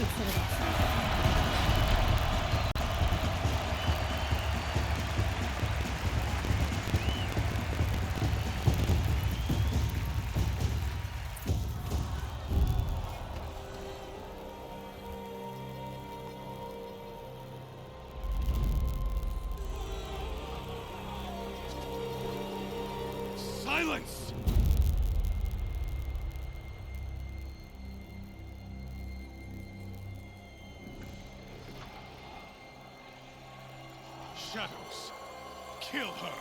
ancient citadels. Silence! Shadows, kill her!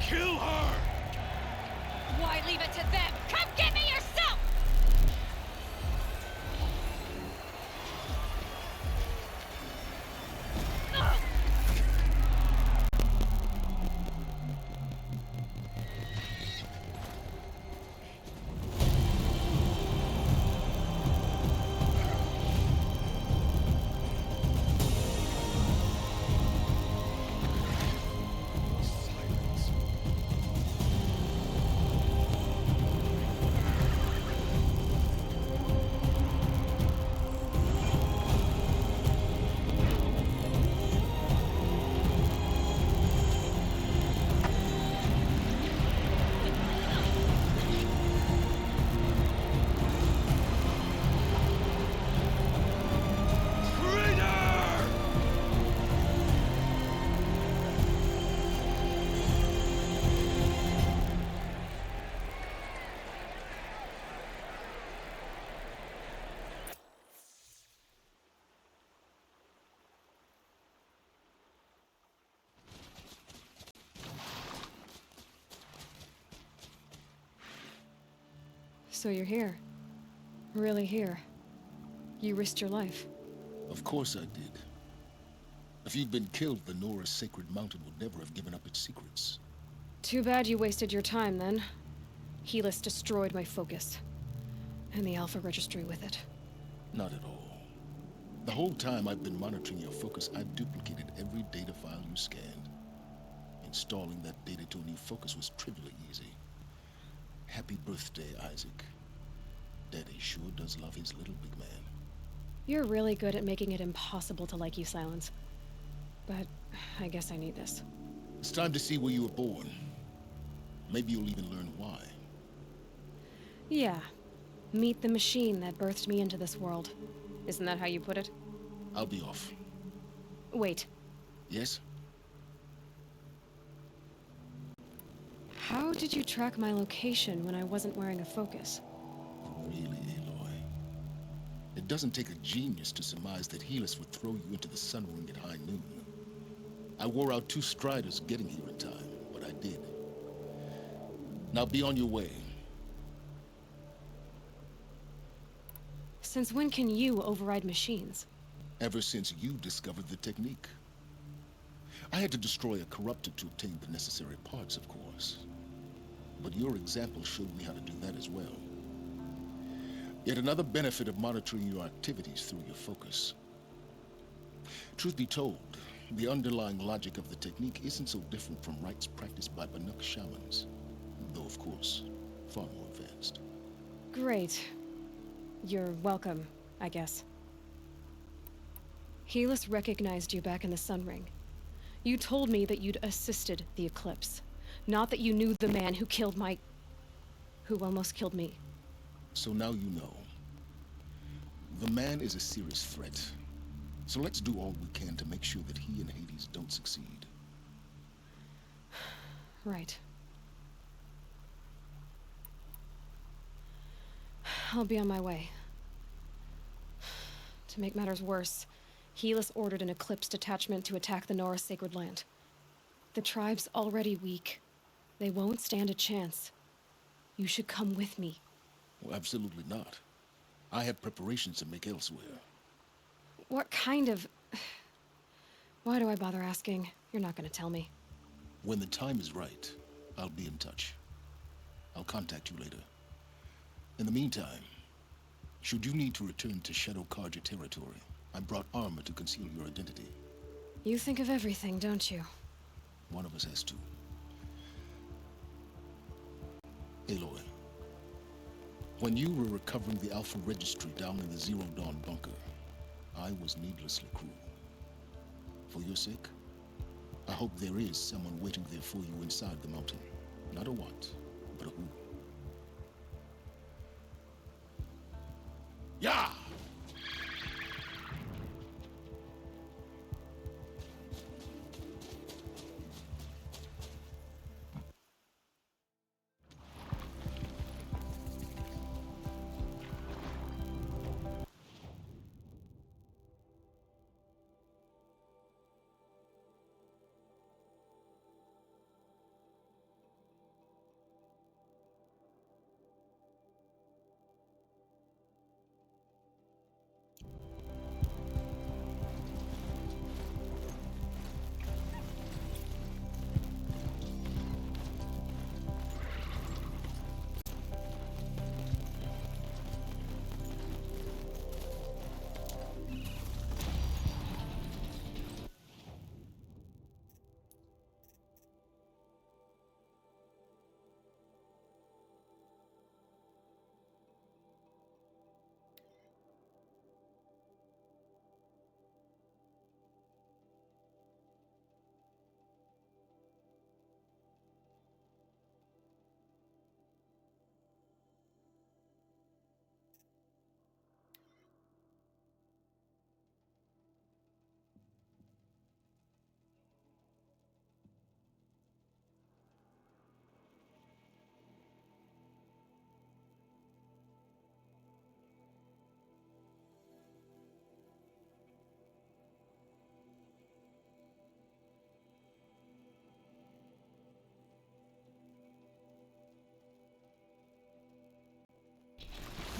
Kill her! Why leave it to them? Come get me yourself! Ugh! Silence. Traitor! So you're here. Really here. You risked your life. Of course I did. If you'd been killed, the Nora's sacred mountain would never have given up its secrets. Too bad you wasted your time, then. Helis destroyed my focus. And the Alpha Registry with it. Not at all. The whole time I've been monitoring your focus, I've duplicated every data file you scanned. Installing that data to a new focus was trivially easy. Happy birthday, Isaac. Daddy sure does love his little big man. You're really good at making it impossible to like you, Silence. But I guess I need this. It's time to see where you were born. Maybe you'll even learn why. Yeah. Meet the machine that birthed me into this world. Isn't that how you put it? I'll be off. Wait. Yes? How did you track my location when I wasn't wearing a focus? Really, Aloy? It doesn't take a genius to surmise that Helis would throw you into the sun ring at high noon. I wore out 2 striders getting here in time, but I did. Now be on your way. Since when can you override machines? Ever since you discovered the technique. I had to destroy a corruptor to obtain the necessary parts, of course. But your example showed me how to do that as well. Yet another benefit of monitoring your activities through your focus. Truth be told, the underlying logic of the technique isn't so different from rites practiced by Banuk shamans, though of course, far more advanced. Great. You're welcome, I guess. Helis recognized you back in the Sun Ring. You told me that you'd assisted the Eclipse, not that you knew the man who killed my... who almost killed me. So now you know. The man is a serious threat. So let's do all we can to make sure that he and Hades don't succeed. Right. I'll be on my way. To make matters worse, Helis ordered an Eclipse detachment to attack the Nora Sacred Land. The tribe's already weak. They won't stand a chance. You should come with me. Well, absolutely not. I have preparations to make elsewhere. What kind of... Why do I bother asking? You're not gonna tell me. When the time is right, I'll be in touch. I'll contact you later. In the meantime, should you need to return to Shadow Carja territory, I brought armor to conceal your identity. You think of everything, don't you? One of us has to. Aloy, when you were recovering the Alpha Registry down in the Zero Dawn bunker, I was needlessly cruel. For your sake, I hope there is someone waiting there for you inside the mountain. Not a what, but a who. Yeah!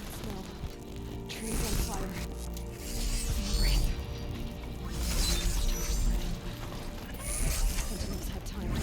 Smell. Trees on fire. Breath. Sentinels had time to work.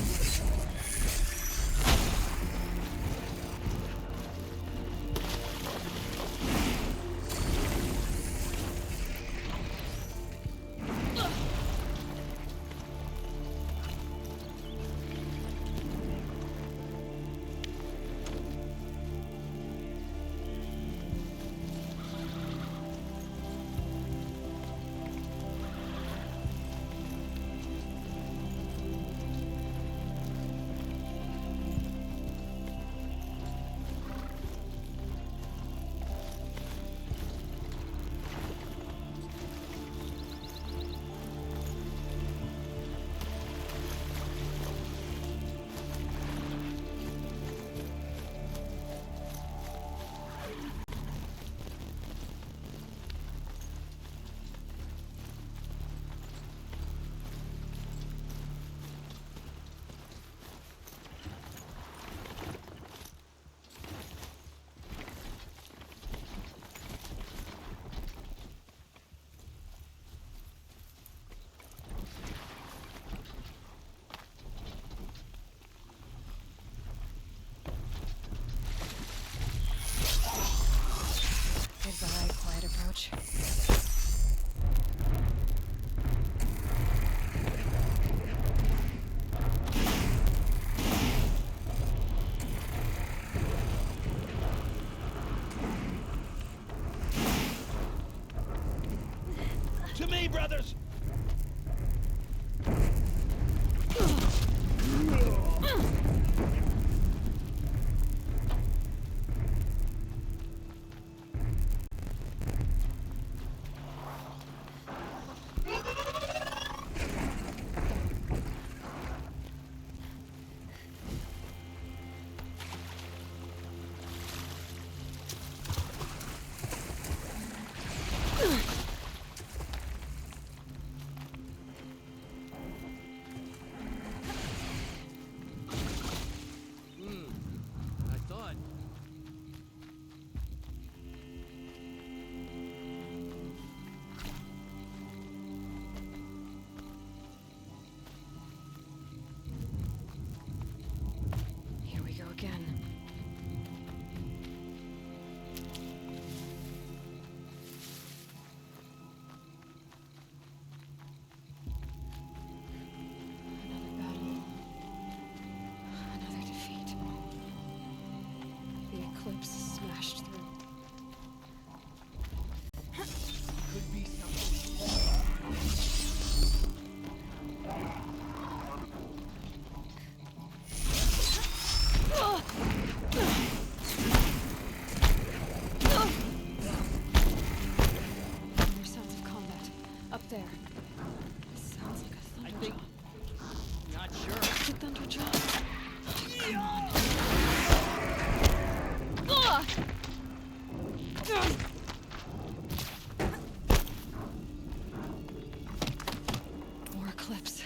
Goodbye, quiet approach. To me, brothers! there. Sounds like a I thunder think. Not sure. The thunder jaw. Come on. More eclipse.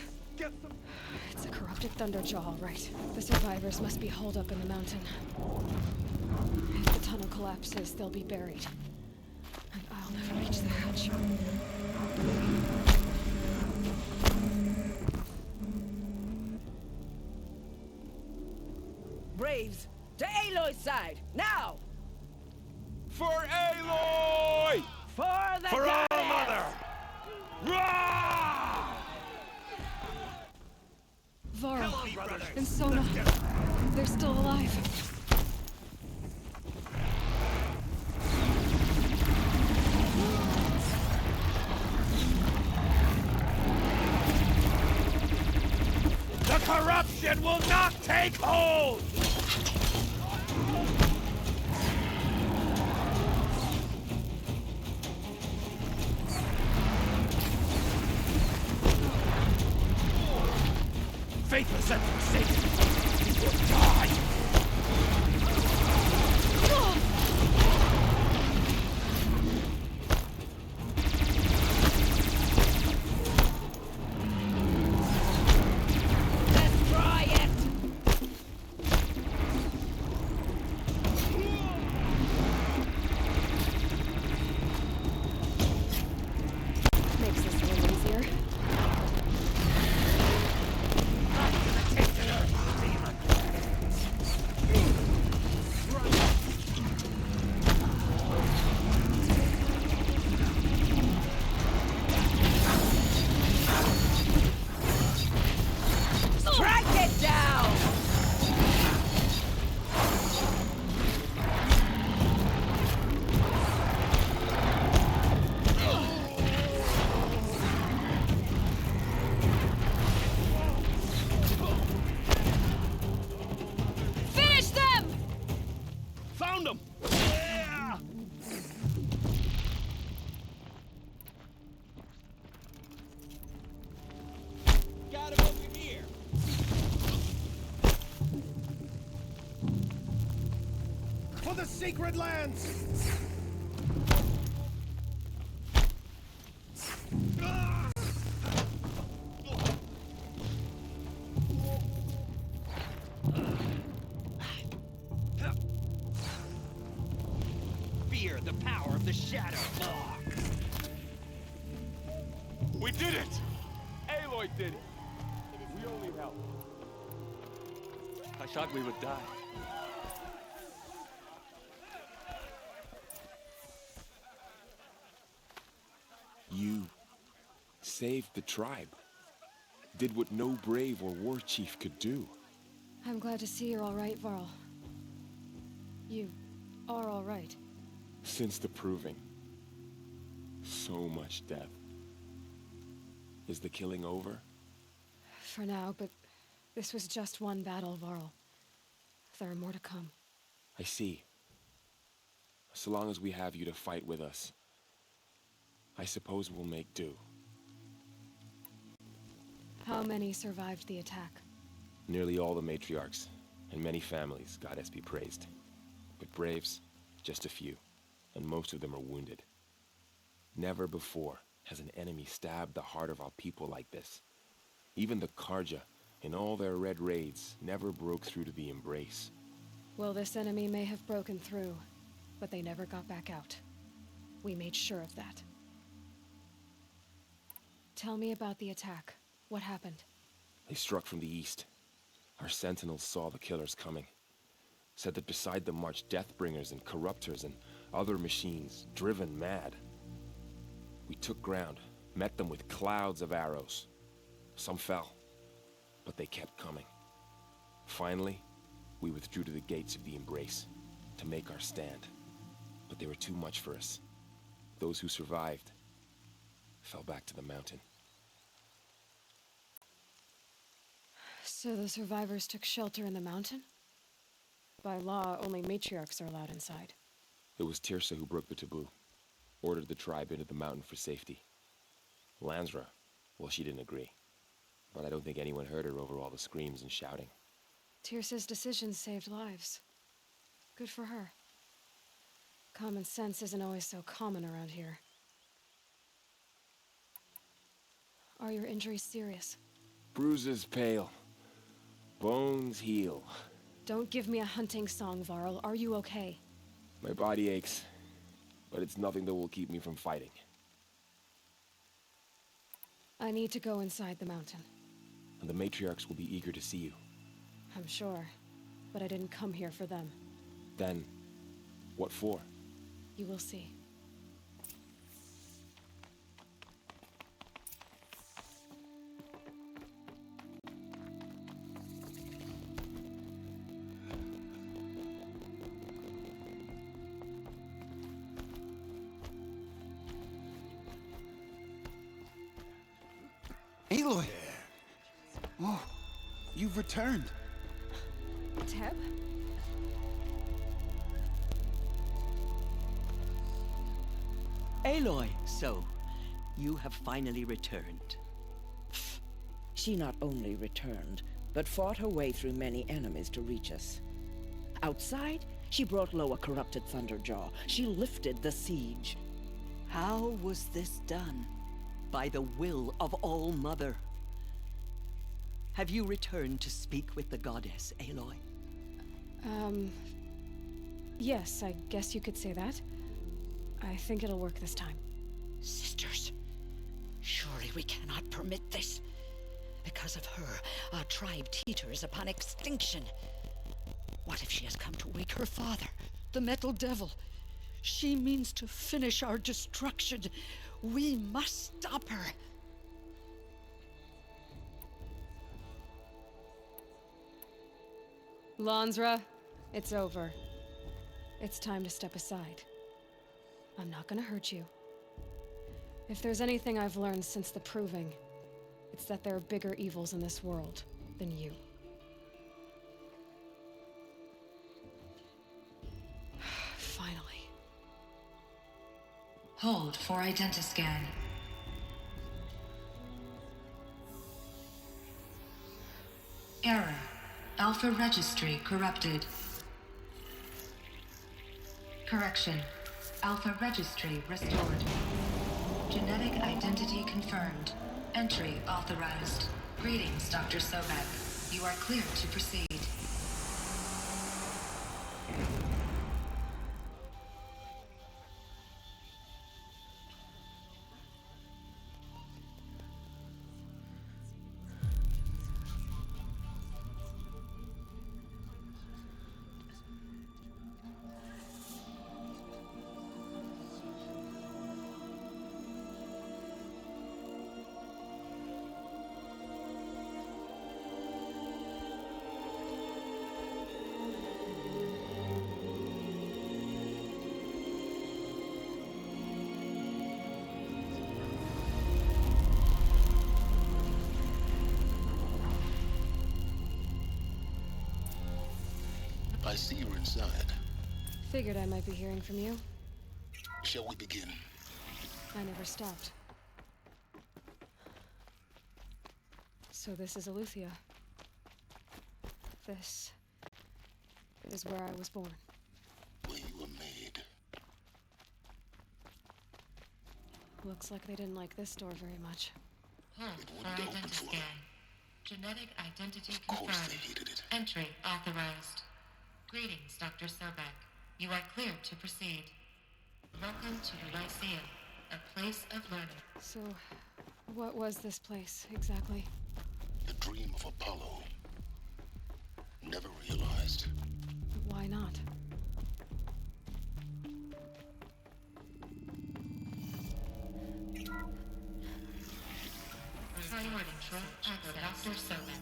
It's a corrupted thunder jaw, all right. The survivors must be holed up in the mountain. If the tunnel collapses, they'll be buried. And I'll never reach the hatch. Braves, to Aloy's side, now! For Aloy! For the For our goddess! mother! Rah! Varl Help me, brothers. and Sona, they're still alive. The corruption will not take hold! Faithless and forsaken! Will die! Let's try it! Makes this a little easier. Track it down! Finish them! Found him! Got him over here. For the sacred lands! Fear the power of the shadow. We did it! Aloy did it! We all need help. I thought we would die. You saved the tribe. Did what no brave or war chief could do. I'm glad to see you're all right, Varl. You are all right. Since the proving. So much death. Is the killing over? For now, but this was just one battle, Varl. There are more to come. I see. So long as we have you to fight with us, I suppose we'll make do. How many survived the attack? Nearly all the matriarchs, and many families, goddess be praised. But braves, just a few, and most of them are wounded. Never before has an enemy stabbed the heart of our people like this. Even the Karja, in all their red raids, never broke through to the embrace. Well, this enemy may have broken through, but they never got back out. We made sure of that. Tell me about the attack. What happened? They struck from the east. Our sentinels saw the killers coming. Said that beside them marched Deathbringers and Corruptors and other machines, driven mad. We took ground, met them with clouds of arrows. Some fell, but they kept coming. Finally, we withdrew to the gates of the Embrace to make our stand. But they were too much for us. Those who survived fell back to the mountain. So the survivors took shelter in the mountain? By law, only matriarchs are allowed inside. It was Tirsa who broke the taboo, ordered the tribe into the mountain for safety. Lansra, well, she didn't agree. But I don't think anyone heard her over all the screams and shouting. Tyrsa's decisions saved lives. Good for her. Common sense isn't always so common around here. Are your injuries serious? Bruises pale. Bones heal. Don't give me a hunting song, Varl. Are you okay? My body aches, but it's nothing that will keep me from fighting. I need to go inside the mountain. And the matriarchs will be eager to see you. I'm sure, but I didn't come here for them. Then, what for? You will see. Aloy! Oh, you've returned. Teb? Aloy, so you have finally returned. She not only returned, but fought her way through many enemies to reach us. Outside, she brought low a corrupted Thunderjaw. She lifted the siege. How was this done? By the will of All-Mother. Have you returned to speak with the goddess, Aloy? Yes, I guess you could say that. I think it'll work this time. Sisters, surely we cannot permit this. Because of her, our tribe teeters upon extinction. What if she has come to wake her father, the Metal Devil? She means to finish our destruction. We must stop her. Lansra, it's over. It's time to step aside. I'm not gonna hurt you. If there's anything I've learned since the Proving, it's that there are bigger evils in this world than you. Finally. Hold for identiscan. Error. Alpha registry corrupted. Correction. Alpha registry restored. Genetic identity confirmed. Entry authorized. Greetings, Dr. Sobek. You are clear to proceed. I see you're inside. Figured I might be hearing from you. Shall we begin? I never stopped. So this is Aletheia. This is where I was born. Where you were made. Looks like they didn't like this door very much. Hold It for wouldn't open for identiscan. them. Genetic identity Of course confirmed. they hated it. Entry authorized. Greetings, Dr. Sobek. You are clear to proceed. Welcome to the Lyceum, a place of learning. So, what was this place, exactly? The dream of Apollo. Never realized. Why not? Priority control access. Dr. Sobek.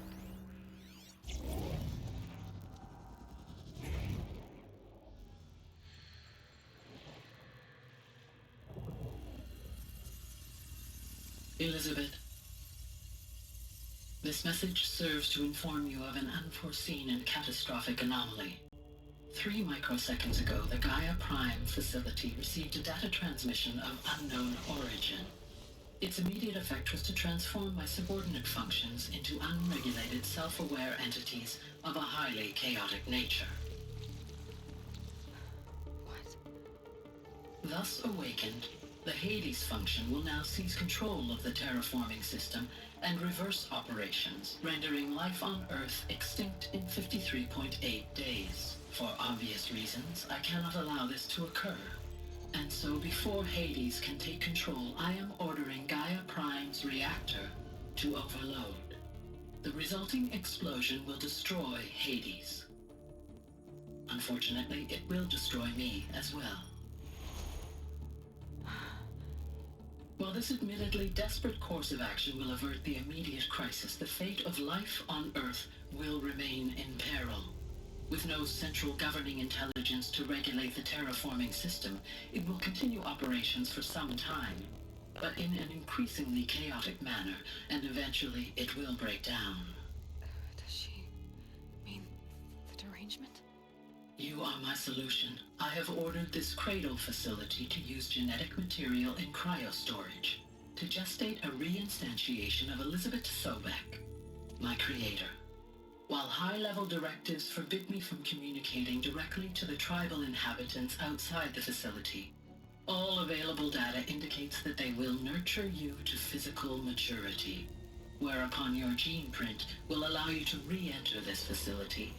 Elizabeth, this message serves to inform you of an unforeseen and catastrophic anomaly. 3 microseconds ago, the Gaia Prime facility received a data transmission of unknown origin. Its immediate effect was to transform my subordinate functions into unregulated, self-aware entities of a highly chaotic nature. What? Thus awakened, the Hades function will now seize control of the terraforming system and reverse operations, rendering life on Earth extinct in 53.8 days. For obvious reasons, I cannot allow this to occur. And so before Hades can take control, I am ordering Gaia Prime's reactor to overload. The resulting explosion will destroy Hades. Unfortunately, it will destroy me as well. While this admittedly desperate course of action will avert the immediate crisis, the fate of life on Earth will remain in peril. With no central governing intelligence to regulate the terraforming system, it will continue operations for some time, but in an increasingly chaotic manner, and eventually it will break down. Does she mean the derangement? You are my solution. I have ordered this cradle facility to use genetic material in cryostorage to gestate a reinstantiation of Elizabeth Sobek, my creator. While high-level directives forbid me from communicating directly to the tribal inhabitants outside the facility, all available data indicates that they will nurture you to physical maturity, whereupon your gene print will allow you to re-enter this facility,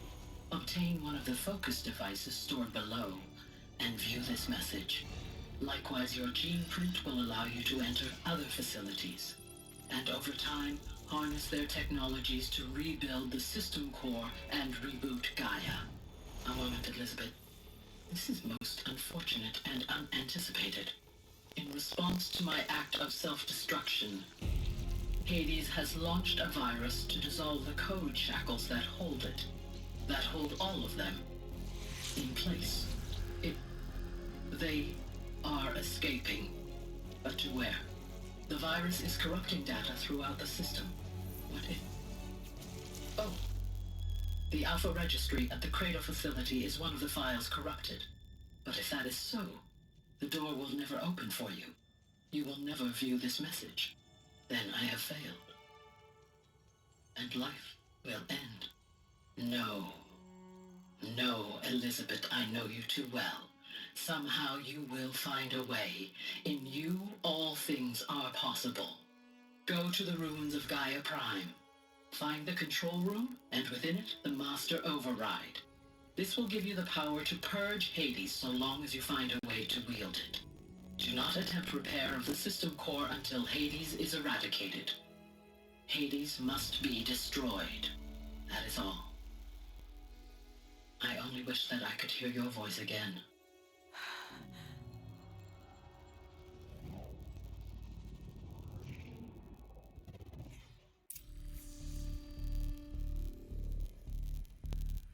obtain one of the focus devices stored below, and view this message. Likewise, your gene print will allow you to enter other facilities, and over time, harness their technologies to rebuild the system core and reboot Gaia. A moment, Elizabeth. This is most unfortunate and unanticipated. In response to my act of self-destruction, Hades has launched a virus to dissolve the code shackles that hold it, that hold all of them, in place. They are escaping, but to where? The virus is corrupting data throughout the system. Oh. The Alpha Registry at the Cradle facility is one of the files corrupted. But if that is so, the door will never open for you. You will never view this message. Then I have failed. And life will end. No. No, Elizabeth, I know you too well. Somehow you will find a way. In you, all things are possible. Go to the ruins of Gaia Prime. Find the control room, and within it, the Master Override. This will give you the power to purge Hades so long as you find a way to wield it. Do not attempt repair of the system core until Hades is eradicated. Hades must be destroyed. That is all. I only wish that I could hear your voice again.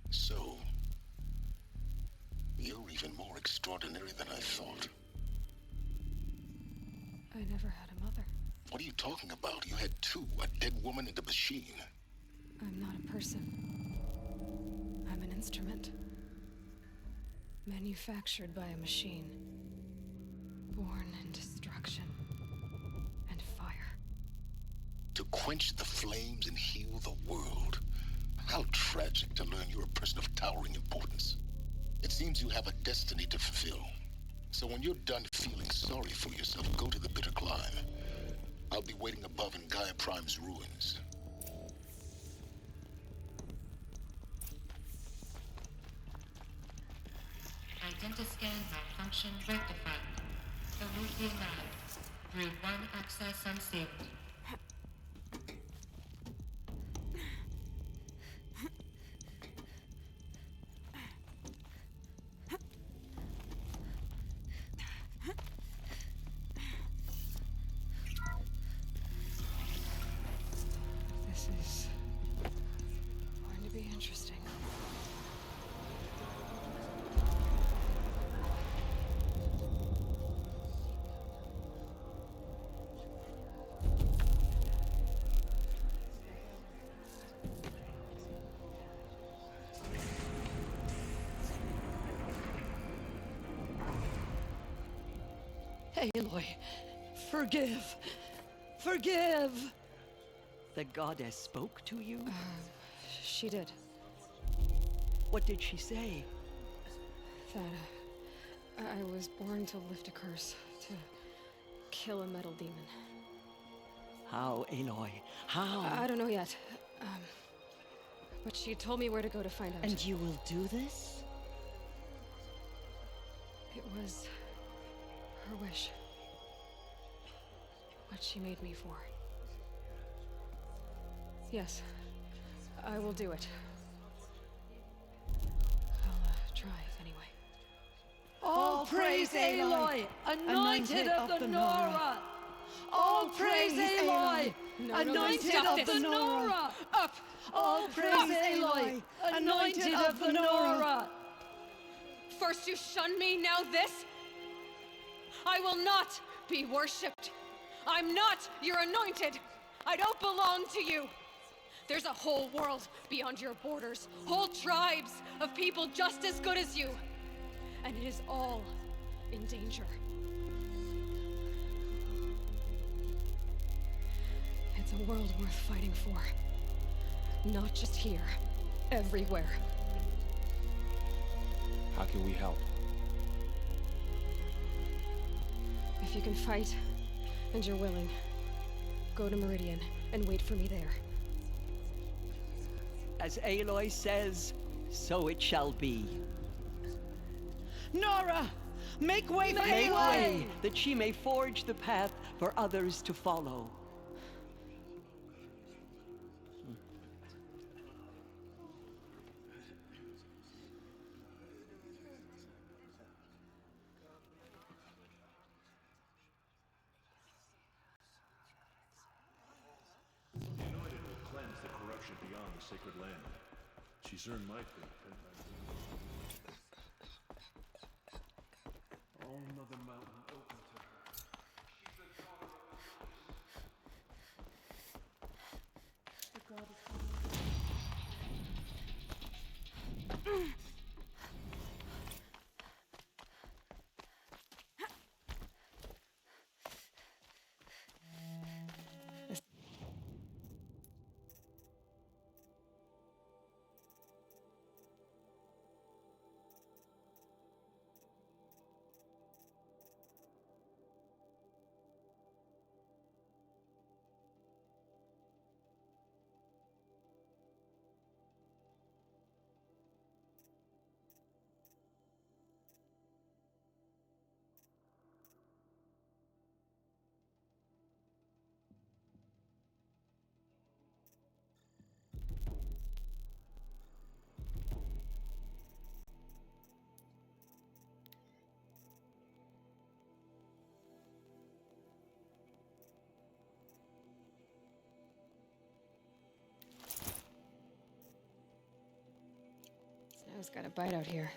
So, you're even more extraordinary than I thought. I never had a mother. What are you talking about? You had two, a dead woman and a machine. I'm not a person. I'm an instrument. Manufactured by a machine. Born in destruction and fire. To quench the flames and heal the world. How tragic to learn you're a person of towering importance. It seems you have a destiny to fulfill. So when you're done feeling sorry for yourself, go to the bitter climb. I'll be waiting above in Gaia Prime's ruins. Identiscan malfunction rectified. Remove the anomaly. Route 1 access unsealed. This is going to be interesting. Aloy, forgive. Forgive! The goddess spoke to you? She did. What did she say? That I was born to lift a curse, to kill a metal demon. How, Aloy? How? I don't know yet. But she told me where to go to find out. And you will do this? It was her wish. What she made me for. Yes, I will do it. I'll try anyway. All praise Aloy, anointed of the Nora! All praise Aloy, anointed of the Nora! Up! All praise Aloy, anointed of the Nora! First you shunned me, now this? I will not be worshipped. I'm not your anointed. I don't belong to you. There's a whole world beyond your borders, whole tribes of people just as good as you. And it is all in danger. It's a world worth fighting for. Not just here, everywhere. How can we help? If you can fight, and you're willing, go to Meridian and wait for me there. As Aloy says, so it shall be. Nora! Make way for Aloy! Make way, that she may forge the path for others to follow. Beyond the sacred land. She's earned my faith. All Mother Mountain open to her. She's a daughter of the goddess. Snow's got a bite out here.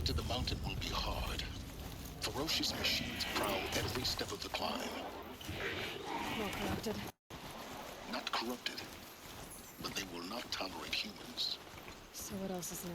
to the mountain will be hard. Ferocious machines prowl every step of the climb. More corrupted. Not corrupted, but they will not tolerate humans. So what else is new?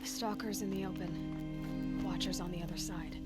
Stalkers in the open. Watchers on the other side.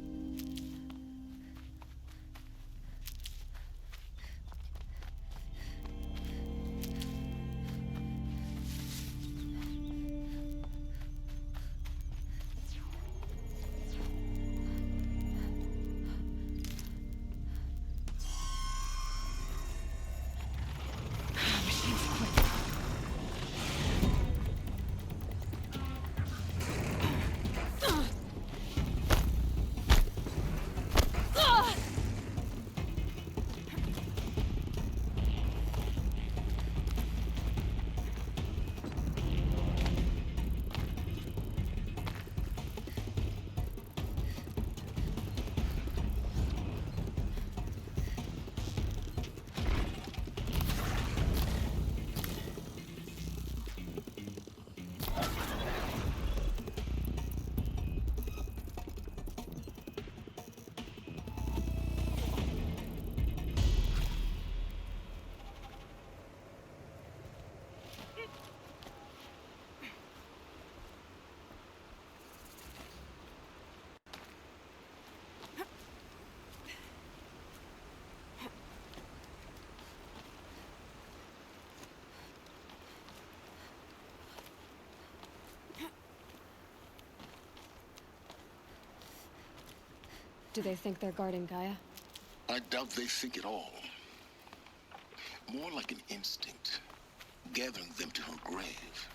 Do they think they're guarding Gaia? I doubt they think at all. More like an instinct, gathering them to her grave.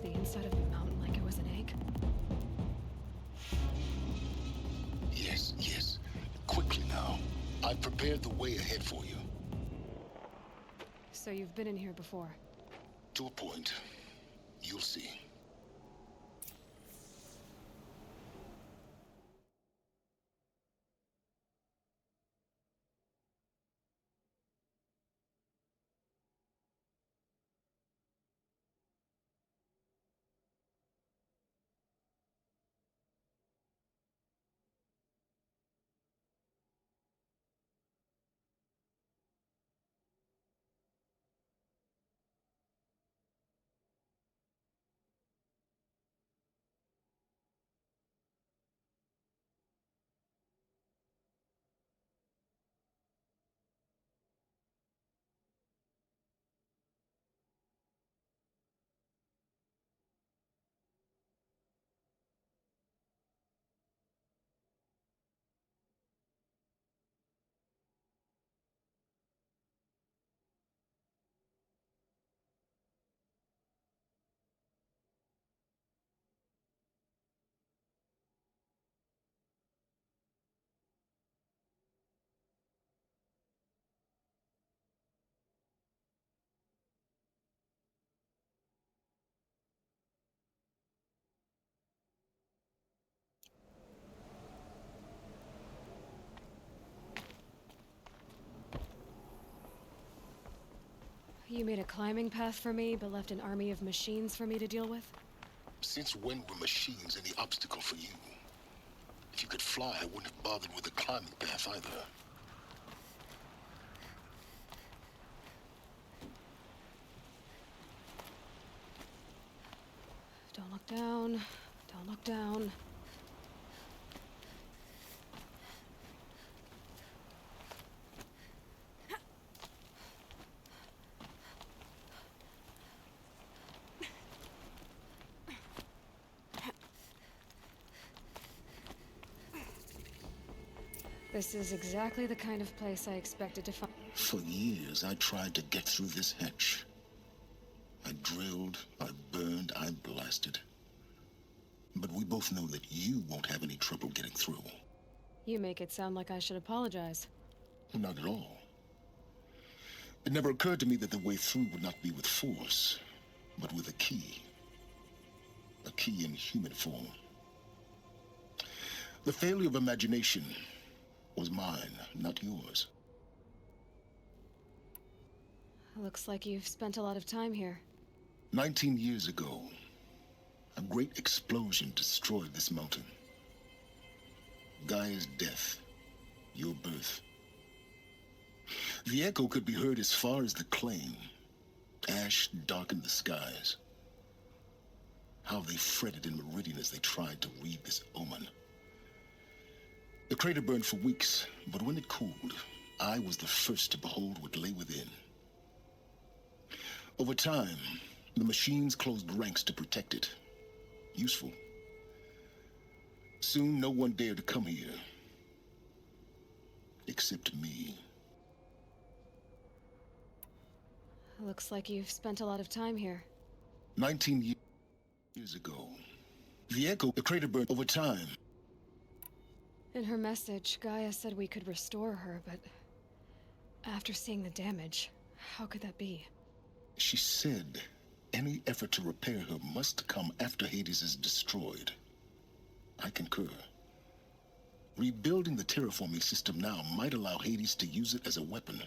the inside of the mountain like it was an egg? Yes, yes. Quickly now. I've prepared the way ahead for you. So you've been in here before? To a point. You'll see. You made a climbing path for me, but left an army of machines for me to deal with? Since when were machines any obstacle for you? If you could fly, I wouldn't have bothered with the climbing path either. Don't look down. Don't look down. This is exactly the kind of place I expected to find. For years, I tried to get through this hatch. I drilled, I burned, I blasted. But we both know that you won't have any trouble getting through. You make it sound like I should apologize. Not at all. It never occurred to me that the way through would not be with force, but with a key. A key in human form. The failure of imagination was mine, not yours. Looks like you've spent a lot of time here. 19 years ago, a great explosion destroyed this mountain. Gaia's death, your birth. The echo could be heard as far as the claim. Ash darkened the skies. How they fretted in Meridian as they tried to read this omen. The crater burned for weeks, but when it cooled, I was the first to behold what lay within. Over time, the machines closed ranks to protect it. Useful. Soon, no one dared to come here. Except me. Looks like you've spent a lot of time here. 19 years ago, the echo, the crater burned over time. In her message, Gaia said we could restore her, but after seeing the damage, how could that be? She said any effort to repair her must come after Hades is destroyed. I concur. Rebuilding the terraforming system now might allow Hades to use it as a weapon.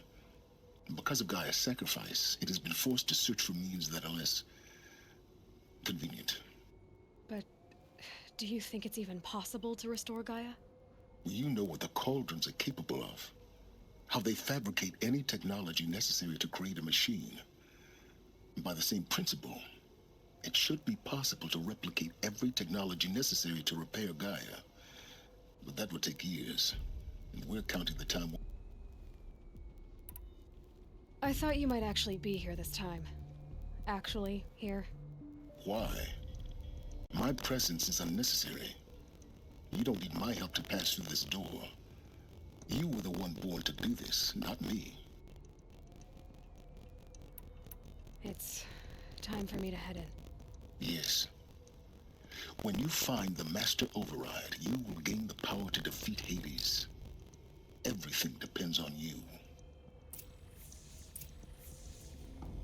Because of Gaia's sacrifice, it has been forced to search for means that are less convenient. But do you think it's even possible to restore Gaia? You know what the Cauldrons are capable of. How they fabricate any technology necessary to create a machine. By the same principle, it should be possible to replicate every technology necessary to repair Gaia. But that would take years, and we're counting the time. I thought you might actually be here this time. Actually, here. Why? My presence is unnecessary. You don't need my help to pass through this door. You were the one born to do this, not me. It's time for me to head in. Yes. When you find the Master Override, you will gain the power to defeat Hades. Everything depends on you.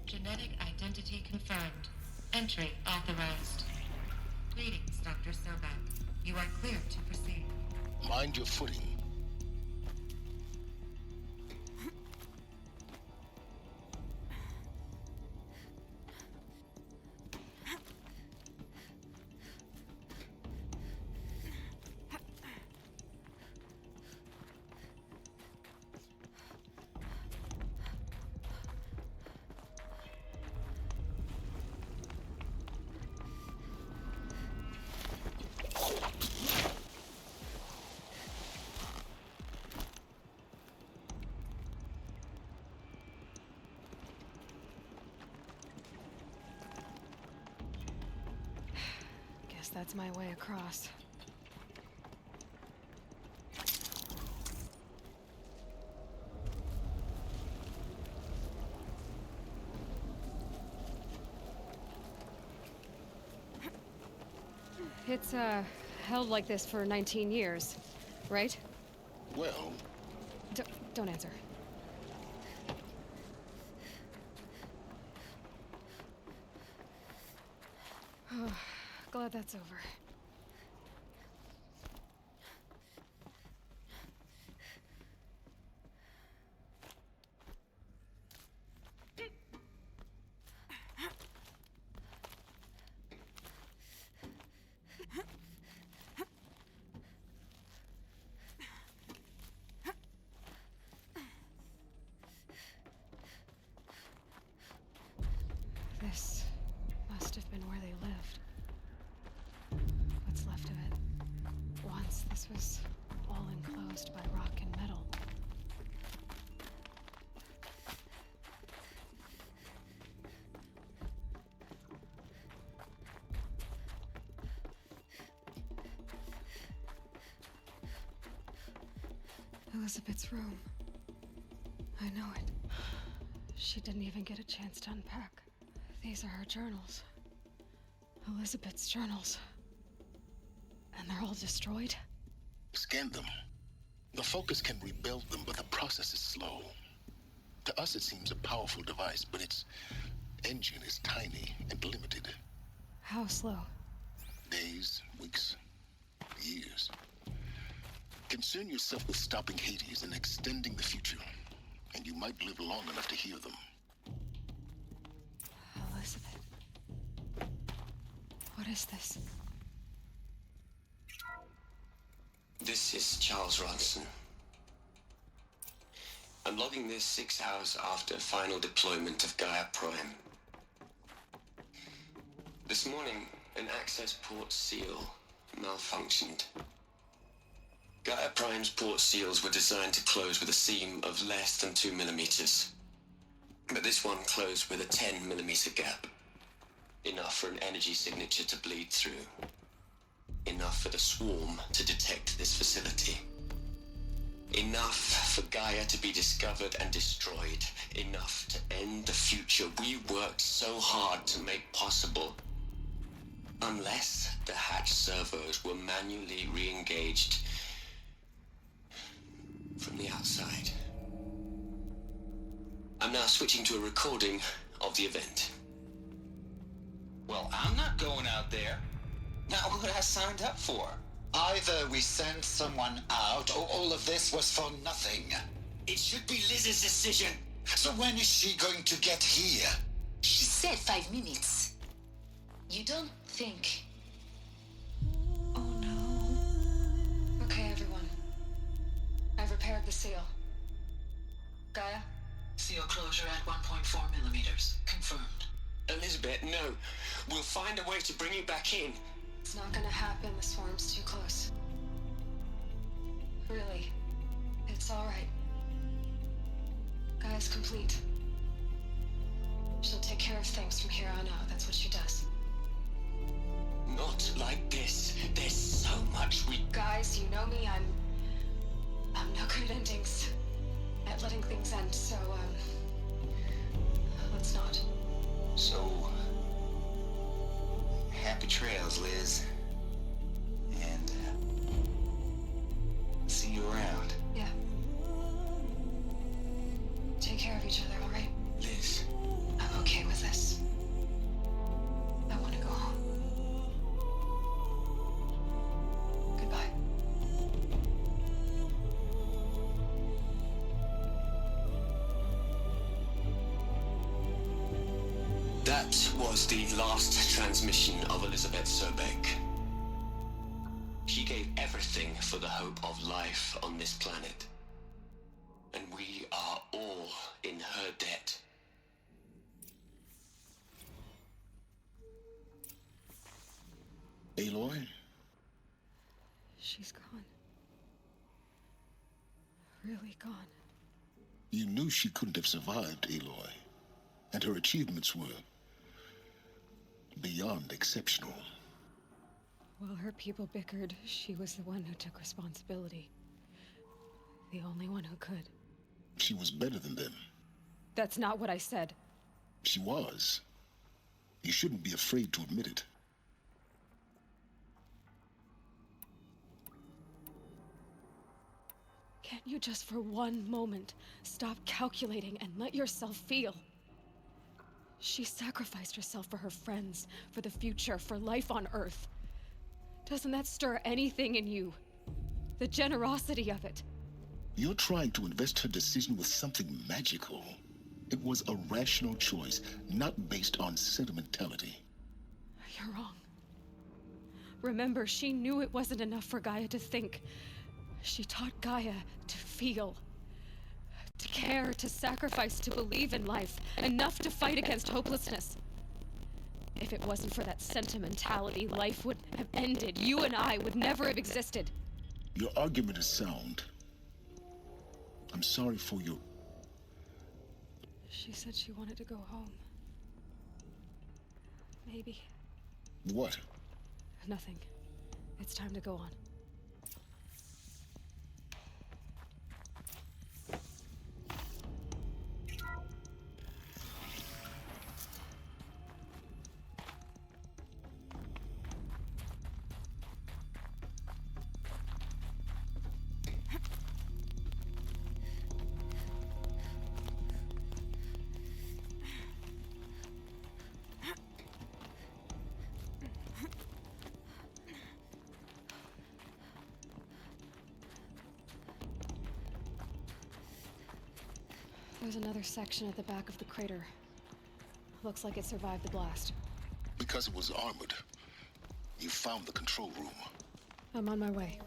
Genetic identity confirmed. Entry authorized. Greetings, Dr. Sobek. You are cleared to proceed. Mind your footing. Guess that's my way across. It's, held like this for 19 years, right? Well, Don't answer. Oh, glad that's over. This must have been where they lived. What's left of it. Once this was all enclosed by rock and metal. Elizabeth's room. I know it. She didn't even get a chance to unpack. These are her journals. Elizabeth's journals. And they're all destroyed? scan them. The Focus can rebuild them, but the process is slow. To us, it seems a powerful device, but its engine is tiny and limited. How slow? Days, weeks, years. Concern yourself with stopping Hades and extending the future, and you might live long enough to hear them. Elizabeth. What is this? This is Charles Ronson. I'm logging this 6 hours after final deployment of Gaia Prime. This morning, an access port seal malfunctioned. Gaia Prime's port seals were designed to close with a seam of less than 2 millimeters. But this one closed with a 10 millimeter gap. Enough for an energy signature to bleed through. Enough for the swarm to detect this facility. Enough for Gaia to be discovered and destroyed. Enough to end the future we worked so hard to make possible. Unless the hatch servos were manually re-engaged from the outside. I'm now switching to a recording of the event. Well, I'm not going out there. Not what I signed up for. Either we send someone out, or all of this was for nothing. It should be Liz's decision. So when is she going to get here? She said 5 minutes. You don't think... Oh no. Okay, everyone. I've repaired the seal. Gaia? Seal closure at 1.4 millimeters. Confirmed. Elizabeth, no. We'll find a way to bring you back in. It's not gonna happen. The swarm's too close. Really. It's alright. Gaia's complete. She'll take care of things from here on out. That's what she does. Not like this. There's so much we... Guys, you know me. I'm no good at endings. At letting things end, so, let's not. So... Happy trails, Liz. And, see you around. Yeah. Take care of each other, all right? Liz. I'm okay with this. I want to go home. Goodbye. That was the last transmission of Elizabeth Sobek. She gave everything for the hope of life on this planet. And we are all in her debt. Aloy? She's gone. Really gone. You knew she couldn't have survived, Aloy. And her achievements were beyond exceptional. While her people bickered, she was the one who took responsibility. The only one who could. She was better than them. That's not what I said. She was. You shouldn't be afraid to admit it. Can't you just for one moment stop calculating and let yourself feel? She sacrificed herself for her friends, for the future, for life on Earth. Doesn't that stir anything in you? The generosity of it. You're trying to invest her decision with something magical. It was a rational choice, not based on sentimentality. You're wrong. Remember, she knew it wasn't enough for Gaia to think. She taught Gaia to feel. To care, to sacrifice, to believe in life. Enough to fight against hopelessness. If it wasn't for that sentimentality, life would have ended. You and I would never have existed. Your argument is sound. I'm sorry for your... She said she wanted to go home. Maybe. What? Nothing. It's time to go on. There's another section at the back of the crater. Looks like it survived the blast. Because it was armored. You found the control room. I'm on my way.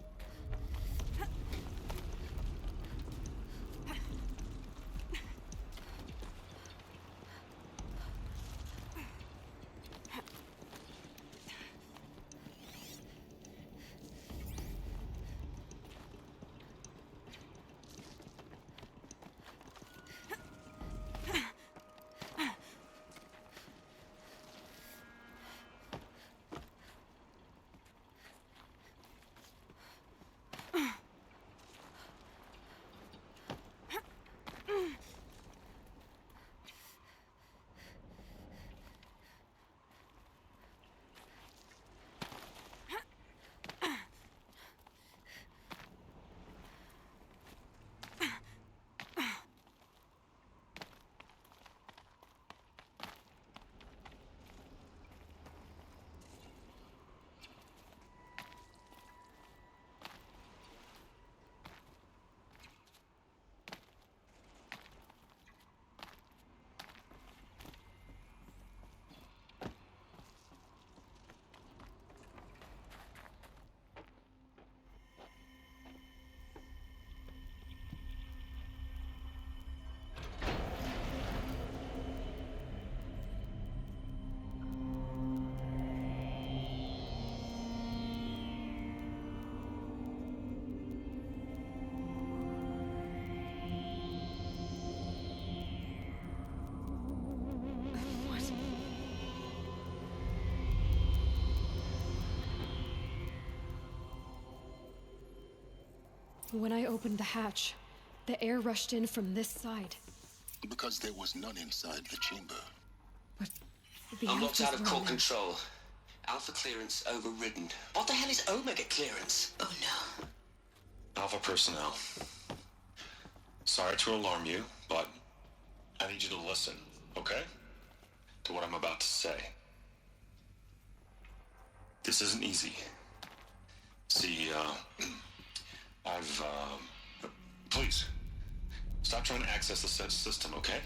When I opened the hatch, the air rushed in from this side. Because there was none inside the chamber. I'm locked out of core control. Alpha clearance overridden. What the hell is Omega clearance? Oh no. Alpha personnel. Sorry to alarm you, but I need you to listen, okay? To what I'm about to say. This isn't easy. See, please, stop trying to access the said system, okay?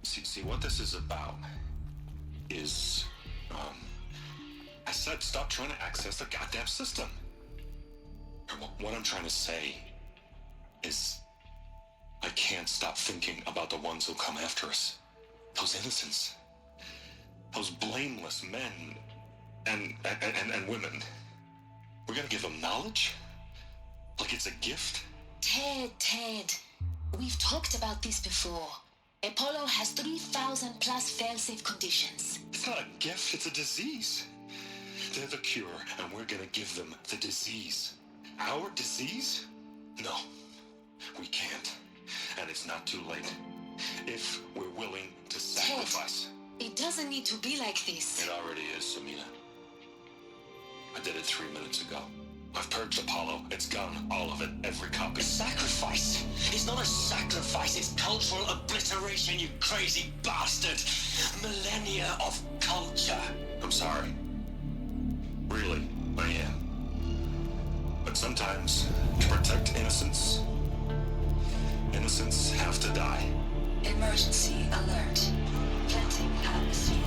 See, what this is about is, I said stop trying to access the goddamn system. What I'm trying to say is, I can't stop thinking about the ones who come after us. Those innocents. Those blameless men and women. We're gonna give them knowledge? Like it's a gift? Ted. We've talked about this before. Apollo has 3,000 plus fail-safe conditions. It's not a gift, it's a disease. They're the cure, and we're gonna give them the disease. Our disease? No, we can't. And it's not too late. If we're willing to sacrifice. Ted, it doesn't need to be like this. It already is, Samina. I did it 3 minutes ago. I've purged Apollo. It's gone. All of it. Every copy. A sacrifice? It's not a sacrifice. It's cultural obliteration, you crazy bastard. Millennia of culture. I'm sorry. Really, I am. But sometimes, to protect innocence, innocents have to die. Emergency alert. Planting atmosphere.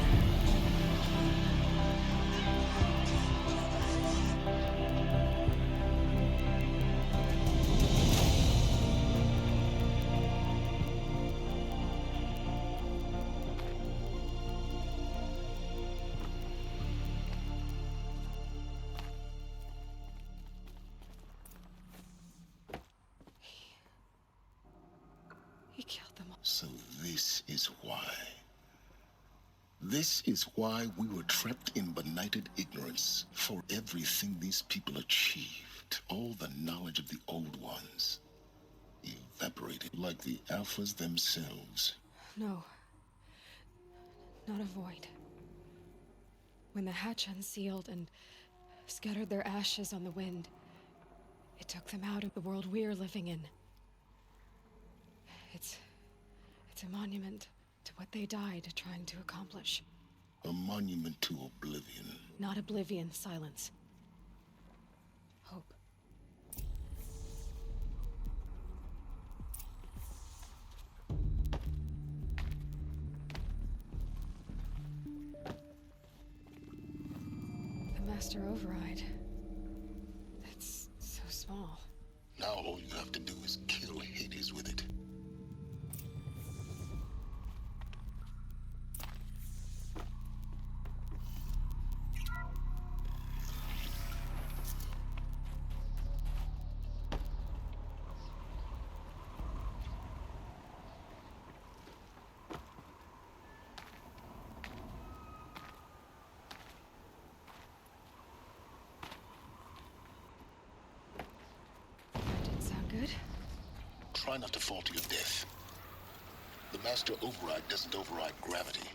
He killed them all. So this is why. This is why we were trapped in benighted ignorance. For everything these people achieved, all the knowledge of the old ones evaporated like the Alphas themselves. No. Not a void. When the hatch unsealed and scattered their ashes on the wind, it took them out of the world we're living in. It's a monument to what they died trying to accomplish. A monument to oblivion. Not oblivion, silence. Hope. The Master Override. That's so small. Now all you have to do is kill Hades with it. Good? Try not to fall to your death. The Master Override doesn't override gravity.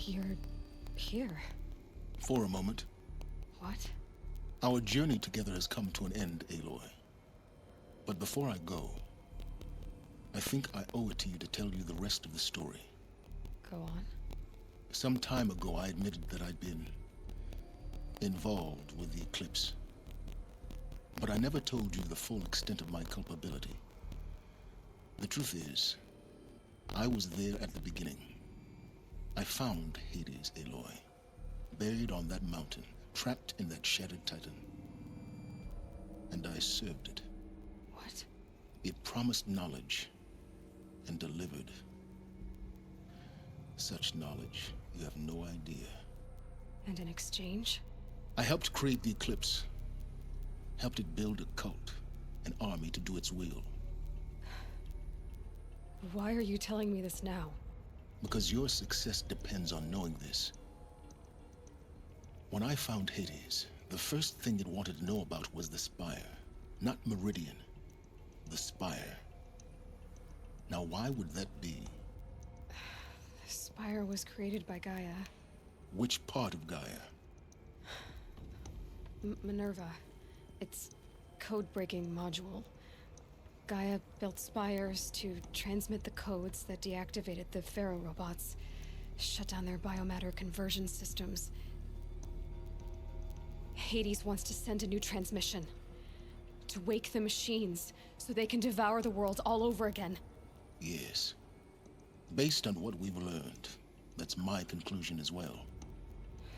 You're here. For a moment. What? Our journey together has come to an end, Aloy. But before I go, I think I owe it to you to tell you the rest of the story. Go on. Some time ago, I admitted that I'd been involved with the eclipse. But I never told you the full extent of my culpability. The truth is, I was there at the beginning. I found Hades, Aloy, buried on that mountain, trapped in that shattered titan. I served it. What? It promised knowledge and delivered. Such knowledge, you have no idea. And in exchange? I helped create the Eclipse. Helped it build a cult, an army to do its will. Why are you telling me this now? Because your success depends on knowing this. When I found Hades, the first thing it wanted to know about was the Spire. Not Meridian. The Spire. Now why would that be? The Spire was created by Gaia. Which part of Gaia? Minerva. Its code-breaking module. Gaia built spires to transmit the codes that deactivated the Pharaoh robots, shut down their biomatter conversion systems. Hades wants to send a new transmission. To wake the machines, so they can devour the world all over again. Yes. Based on what we've learned, that's my conclusion as well.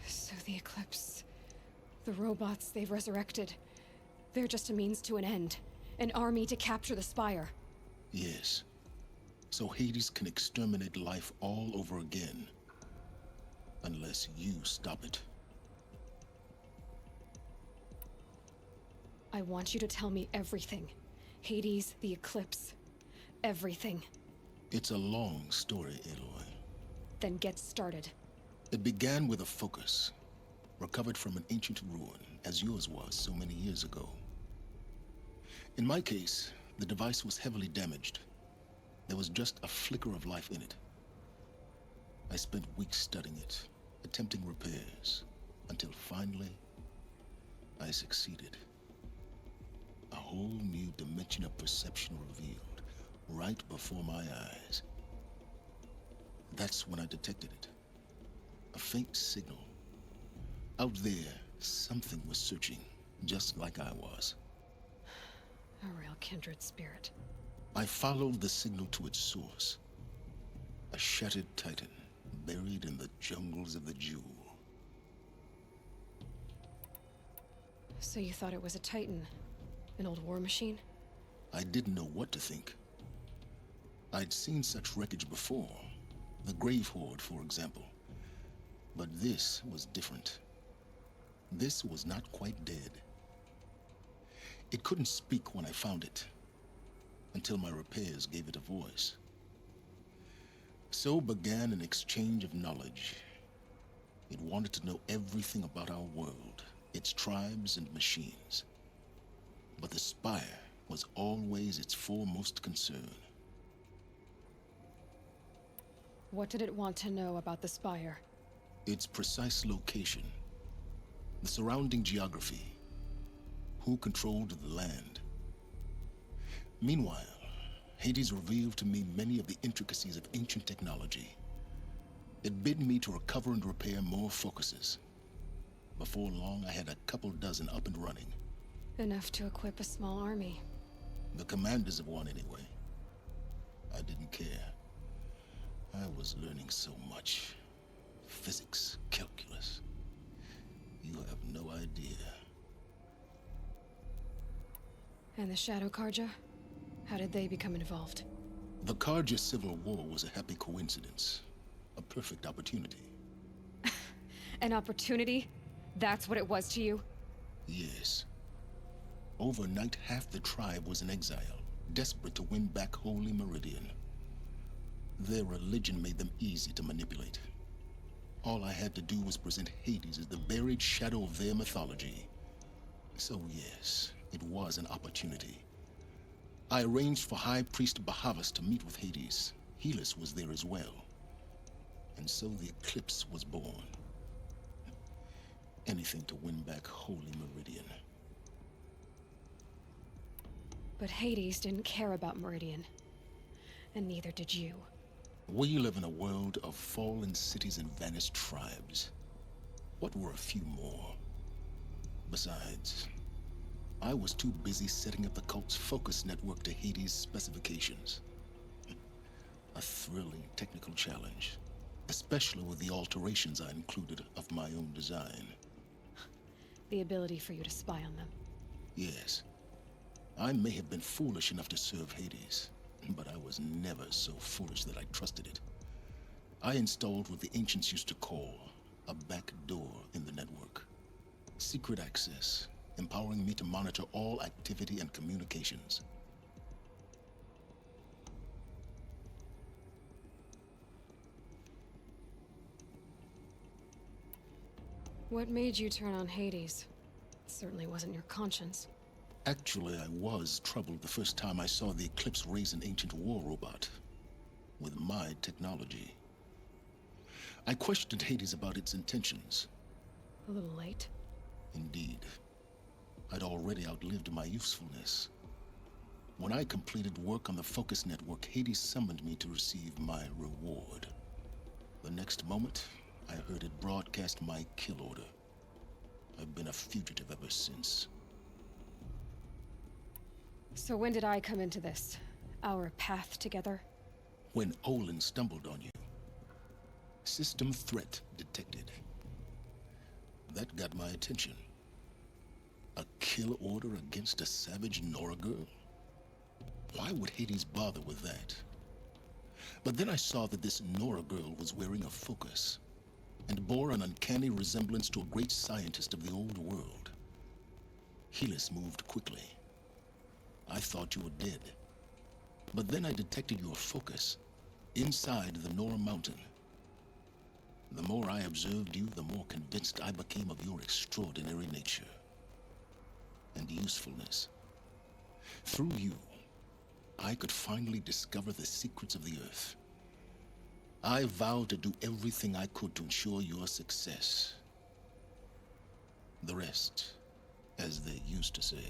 So the Eclipse, the robots they've resurrected, they're just a means to an end. An army to capture the Spire. Yes. So Hades can exterminate life all over again. Unless you stop it. I want you to tell me everything. Hades, the Eclipse, everything. It's a long story, Aloy. Then get started. It began with a focus. Recovered from an ancient ruin, as yours was so many years ago. In my case, the device was heavily damaged. There was just a flicker of life in it. I spent weeks studying it, attempting repairs, until finally, I succeeded. A whole new dimension of perception revealed, right before my eyes. That's when I detected it. A faint signal. Out there, something was searching, just like I was. A real kindred spirit. I followed the signal to its source. A shattered titan, buried in the jungles of the Jewel. So you thought it was a titan? An old war machine? I didn't know what to think. I'd seen such wreckage before. The Grave Horde, for example. But this was different. This was not quite dead. It couldn't speak when I found it, until my repairs gave it a voice. So began an exchange of knowledge. It wanted to know everything about our world, its tribes and machines. But the Spire was always its foremost concern. What did it want to know about the Spire? Its precise location, the surrounding geography, who controlled the land. Meanwhile, Hades revealed to me many of the intricacies of ancient technology. It bid me to recover and repair more focuses. Before long, I had a couple dozen up and running. Enough to equip a small army. The commanders of one, anyway. I didn't care. I was learning so much. Physics, calculus. You have no idea. And the Shadow Karja? How did they become involved? The Karja Civil War was a happy coincidence. A perfect opportunity. An opportunity? That's what it was to you? Yes. Overnight, half the tribe was in exile, desperate to win back Holy Meridian. Their religion made them easy to manipulate. All I had to do was present Hades as the buried shadow of their mythology. So yes, it was an opportunity. I arranged for High Priest Bahavas to meet with Hades. Helis was there as well. And so the Eclipse was born. Anything to win back Holy Meridian. But Hades didn't care about Meridian. And neither did you. We live in a world of fallen cities and vanished tribes. What were a few more? Besides, I was too busy setting up the cult's focus network to Hades' specifications. A thrilling technical challenge, especially with the alterations I included of my own design. The ability for you to spy on them. Yes. I may have been foolish enough to serve Hades, but I was never so foolish that I trusted it. I installed what the ancients used to call a back door in the network. Secret access, empowering me to monitor all activity and communications. What made you turn on Hades? It certainly wasn't your conscience. Actually, I was troubled the first time I saw the Eclipse raise an ancient war robot with my technology. I questioned Hades about its intentions. A little late. Indeed. I'd already outlived my usefulness. When I completed work on the Focus Network, Hades summoned me to receive my reward. The next moment, I heard it broadcast my kill order. I've been a fugitive ever since. So when did I come into this? Our path together? When Olin stumbled on you. System threat detected. That got my attention. A kill order against a savage Nora girl? Why would Hades bother with that? But then I saw that this Nora girl was wearing a focus, and bore an uncanny resemblance to a great scientist of the old world. Helis moved quickly. I thought you were dead. But then I detected your focus inside the Nora mountain. The more I observed you, the more convinced I became of your extraordinary nature and usefulness. Through you, I could finally discover the secrets of the Earth. I vowed to do everything I could to ensure your success. The rest, as they used to say,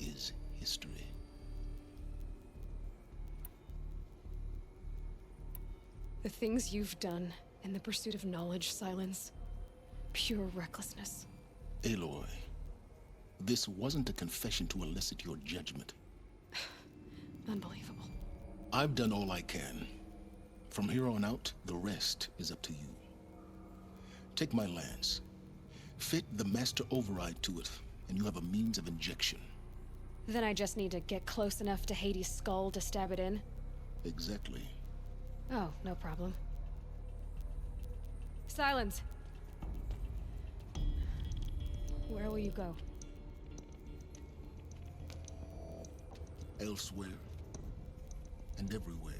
is history. The things you've done in the pursuit of knowledge, Silence. Pure recklessness. Aloy, this wasn't a confession to elicit your judgment. Unbelievable. I've done all I can. From here on out, the rest is up to you. Take my lance. Fit the master override to it, and you have a means of injection. Then I just need to get close enough to Hades' skull to stab it in? Exactly. Oh, no problem. Silence! Where will you go? Elsewhere. And everywhere.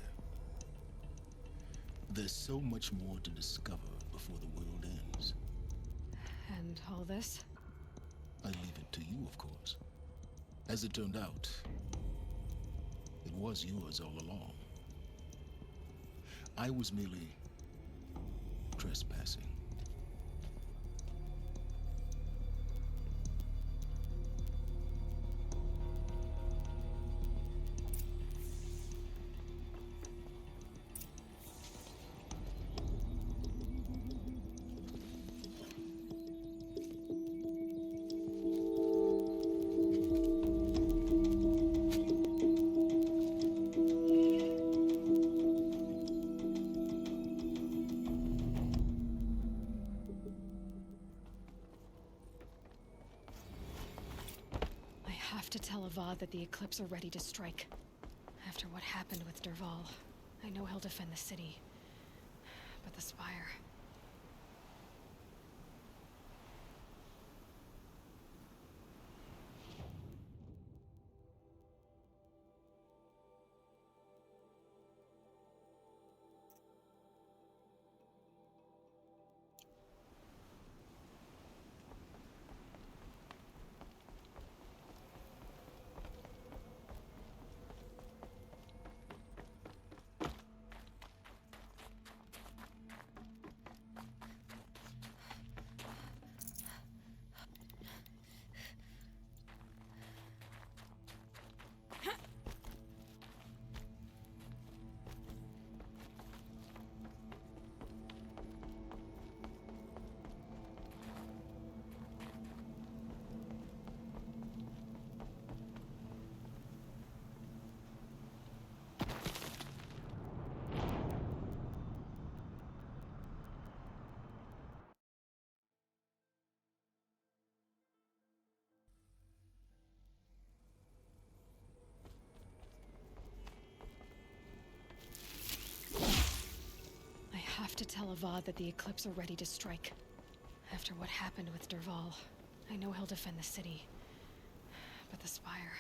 There's so much more to discover before the world ends. And all this? I leave it to you, of course. As it turned out, it was yours all along. I was merely trespassing. To tell Avad that the Eclipse are ready to strike. After what happened with Dervahl, I know he'll defend the city. But the Spire... tell Avad that the Eclipse are ready to strike. After what happened with Derval, I know he'll defend the city. But the Spire...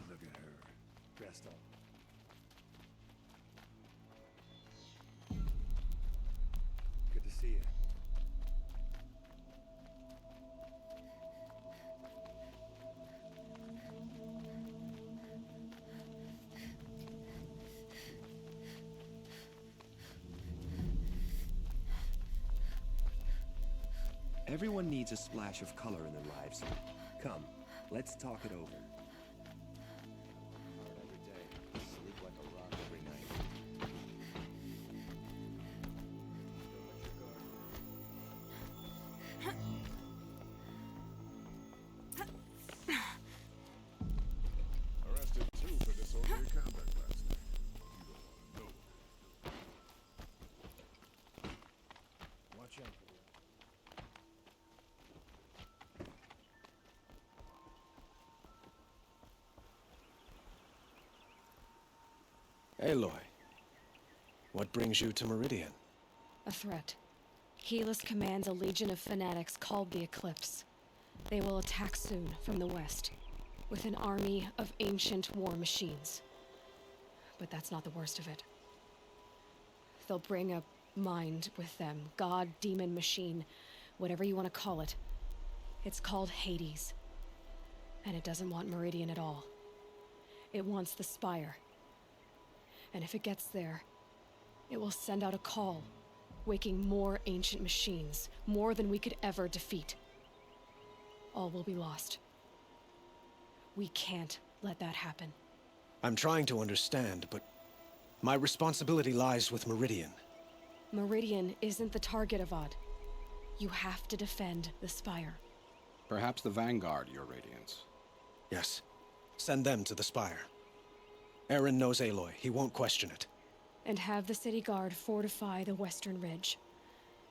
Look at her, dressed up. Good to see you. Everyone needs a splash of color in their lives. Come, let's talk it over. Hard every day, sleep like a rock every night. Arrested two for disorderly conduct last night. You don't want to know. Watch out. Aloy, what brings you to Meridian? A threat. Helis commands a legion of fanatics called the Eclipse. They will attack soon from the west, with an army of ancient war machines. But that's not the worst of it. They'll bring a mind with them, god, demon, machine, whatever you want to call it. It's called Hades. And it doesn't want Meridian at all. It wants the Spire. And if it gets there, it will send out a call, waking more ancient machines, more than we could ever defeat. All will be lost. We can't let that happen. I'm trying to understand, but my responsibility lies with Meridian. Meridian isn't the target, Avad. You have to defend the Spire. Perhaps the Vanguard, Your Radiance. Yes. Send them to the Spire. Aaron knows Aloy. He won't question it. And have the city guard fortify the western ridge.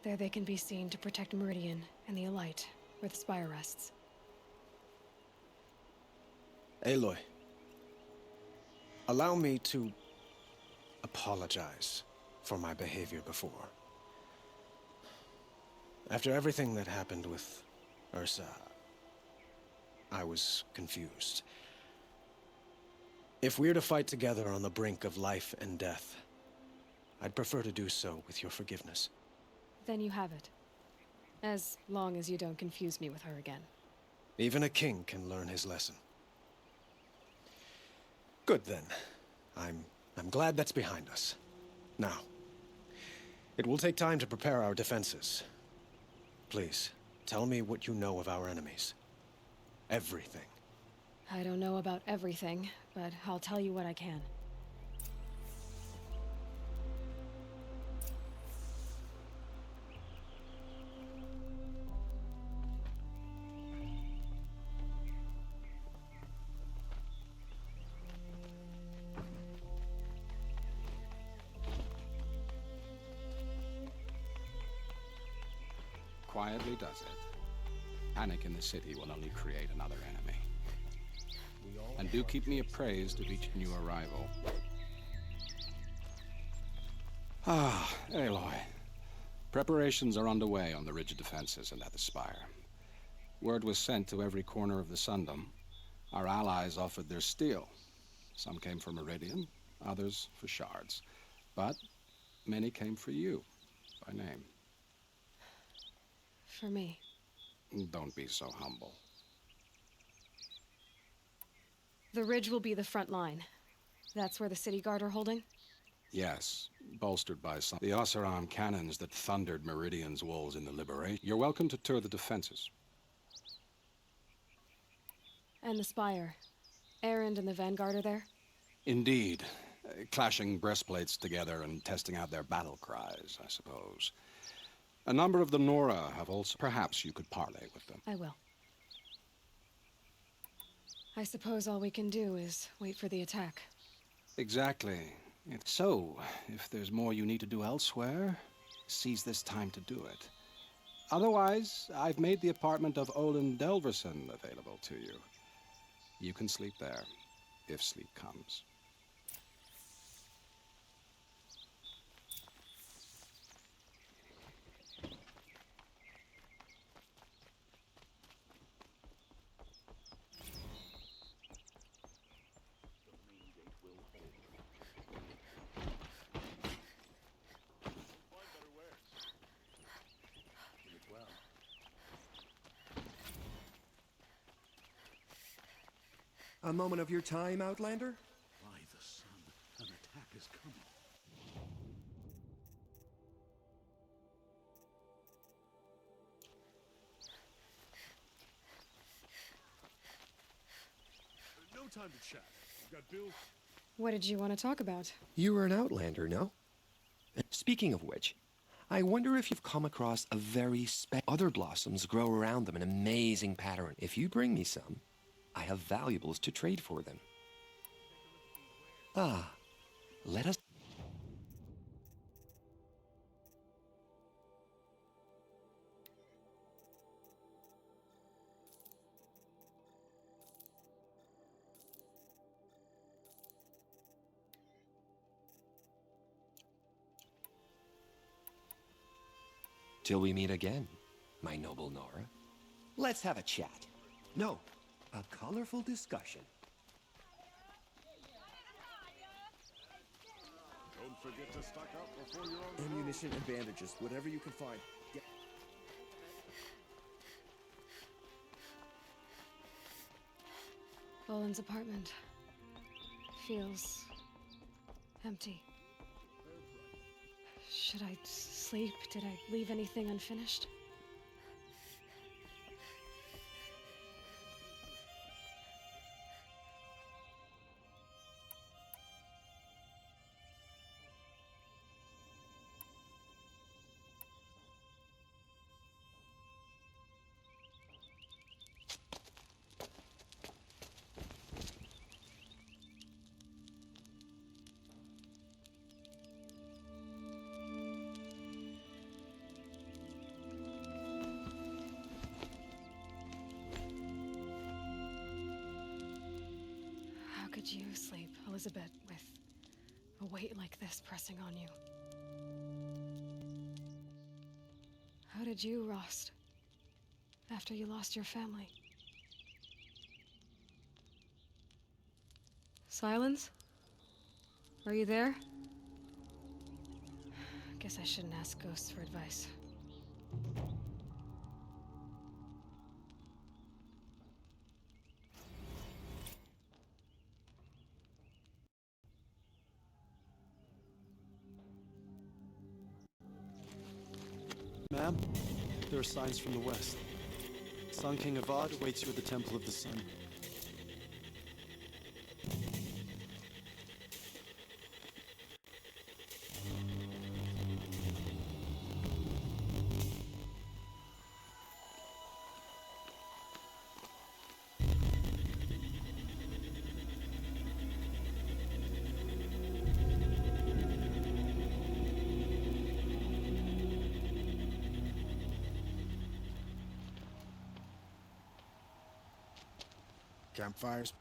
There they can be seen to protect Meridian and the Elite, where the Spire rests. Aloy, allow me to apologize for my behavior before. After everything that happened with Ursa, I was confused. If we're to fight together on the brink of life and death, I'd prefer to do so with your forgiveness. Then you have it. As long as you don't confuse me with her again. Even a king can learn his lesson. Good then. I'm glad that's behind us. Now, it will take time to prepare our defenses. Please, tell me what you know of our enemies. Everything. I don't know about everything, but I'll tell you what I can. Quietly does it. Panic in the city will only create another enemy. And do keep me appraised of each new arrival. Ah, Aloy. Preparations are underway on the ridge defenses and at the spire. Word was sent to every corner of the Sundom. Our allies offered their steel. Some came for Meridian, others for shards. But many came for you, by name. For me. Don't be so humble. The ridge will be the front line. That's where the city guard are holding? Yes, bolstered by some the Oseram cannons that thundered Meridian's walls in the liberation. You're welcome to tour the defenses. And the spire. Erend and the Vanguard are there? Indeed. Clashing breastplates together and testing out their battle cries, I suppose. A number of the Nora have also... Perhaps you could parley with them. I will. I suppose all we can do is wait for the attack. Exactly. So, if there's more you need to do elsewhere, seize this time to do it. Otherwise, I've made the apartment of Olin Delverson available to you. You can sleep there, if sleep comes. A moment of your time, Outlander? By the sun, an attack is coming. No time to chat. I've got bills. What did you want to talk about? You were an Outlander, no? Speaking of which, I wonder if you've come across a very other blossoms grow around them in amazing pattern. If you bring me some, I have valuables to trade for them. Ah, let us... Till we meet again, my noble Nora. Let's have a chat. No, a colorful discussion. Don't forget to stock up before you're on. Ammunition and bandages, whatever you can find. Get Boland's apartment feels empty. Should I sleep? Did I leave anything unfinished? How could you sleep, Elizabeth, with a weight like this pressing on you? How did you, Rost, after you lost your family? Silence? Are you there? Guess I shouldn't ask ghosts for advice. Ma'am, there are signs from the west. Sun King Avad awaits you at the Temple of the Sun. Campfires?